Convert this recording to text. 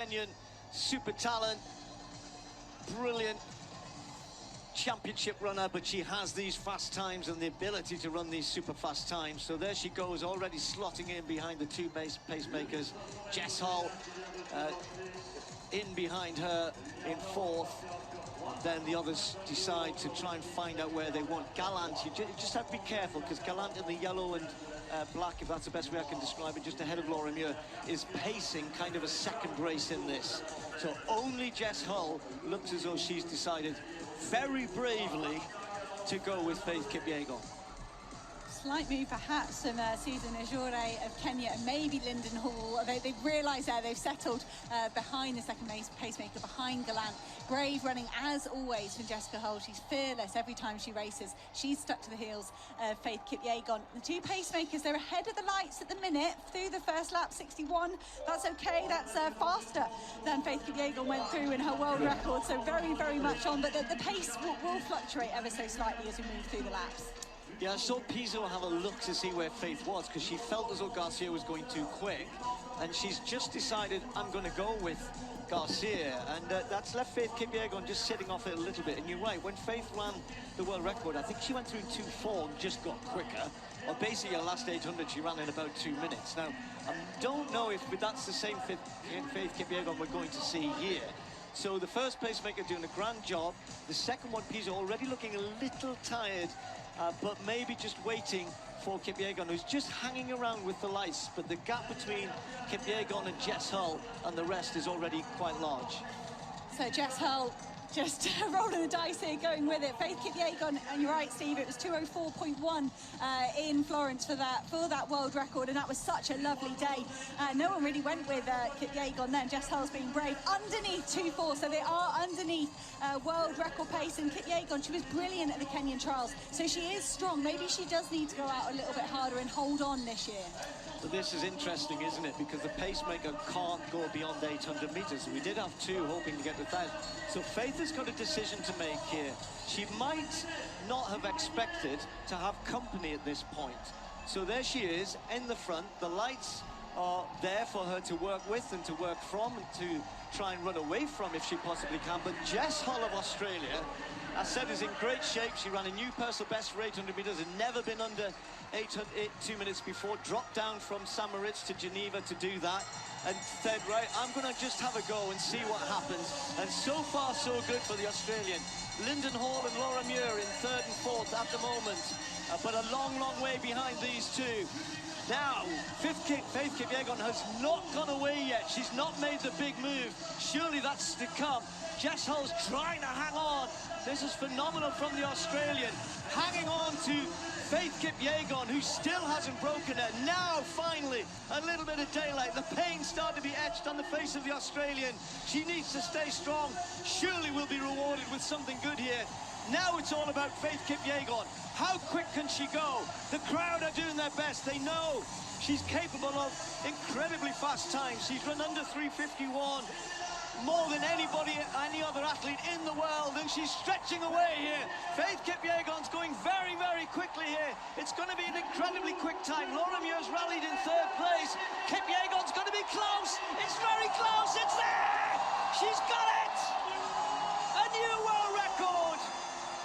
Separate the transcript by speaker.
Speaker 1: Kenyan super talent, brilliant championship runner, but she has these fast times and the ability to run these super fast times. So there she goes, already slotting in behind the two pacemakers. Jess Hull in behind her in fourth. Then the others decide to try and find out where they want. Gallant, you just have to be careful, because Gallant in the yellow and black, if that's the best way I can describe it, just ahead of Laura Muir, is pacing kind of a second race in this. So only Jess Hull looks as though she's decided very bravely to go with Faith Kipyegon.
Speaker 2: Slight move perhaps from Susan Ajore of Kenya and maybe Lyndon Hall. They've realised there they've settled behind the second pacemaker, behind Gallant. Brave running as always from Jessica Hull. She's fearless every time she races. She's stuck to the heels of Faith Kipyegon. The two pacemakers, they're ahead of the lights at the minute through the first lap, 61. That's okay, that's faster than Faith Kipyegon went through in her world record. So very, very much on, but the pace will fluctuate ever so slightly as we move through the laps.
Speaker 1: Yeah, I saw Pizzo have a look to see where Faith was, because she felt as though Garcia was going too quick, and she's just decided, I'm going to go with Garcia, and that's left Faith Kipyegon just sitting off it a little bit. And you're right, when Faith ran the world record, I think she went through 2:4 and just got quicker. Or basically her last 800 she ran in about 2 minutes. Now, I don't know if that's the same Faith Kipyegon we're going to see here. So the first pacemaker doing a grand job. The second one, Pizzo, already looking a little tired, but maybe just waiting for Kipyegon, who's just hanging around with the lights. But the gap between Kipyegon and Jess Hull and the rest is already quite large.
Speaker 2: So Jess Hull just rolling the dice here, going with it. Faith Kipyegon, and you're right, Steve, it was 2:04.1 in Florence for that world record, and that was such a lovely day. No one really went with Kipyegon then. Jess Hull's being brave. Underneath 2:4, so they are underneath world record pace. And Kipyegon, she was brilliant at the Kenyan trials, so she is strong. Maybe she does need to go out a little bit harder and hold on this year.
Speaker 1: But this is interesting, isn't it? Because the pacemaker can't go beyond 800 meters. We did have two hoping to get to 1,000. So Faith has got a decision to make here. She might not have expected to have company at this point. So there she is in the front. The lights are there for her to work with and to work from and to try and run away from if she possibly can. But Jess Hull of Australia, I said, is in great shape. She ran a new personal best for 800 meters, had never been under 2 minutes before, dropped down from St. Moritz to Geneva to do that, and said, right, I'm going to just have a go and see what happens. And so far, so good for the Australian. Lyndon Hall and Laura Muir in third and fourth at the moment, but a long, long way behind these two. Now, Faith Kipyegon has not gone away yet. She's not made the big move. Surely that's to come. Jess Hull's trying to hang on. This is phenomenal from the Australian. Hanging on to Faith Kipyegon, who still hasn't broken it. Now, finally, a little bit of daylight. The pain started to be etched on the face of the Australian. She needs to stay strong. Surely we'll be rewarded with something good here. Now it's all about Faith Kipyegon. How quick can she go? The crowd are doing their best. They know she's capable of incredibly fast times. She's run under 3:51. More than anybody, any other athlete in the world, and she's stretching away here. Faith Kipyegon's going very, very quickly here. It's going to be an incredibly quick time. Laura Muir's rallied in third place. Kipyegon's going to be close. It's very close. It's there. She's got it. A new world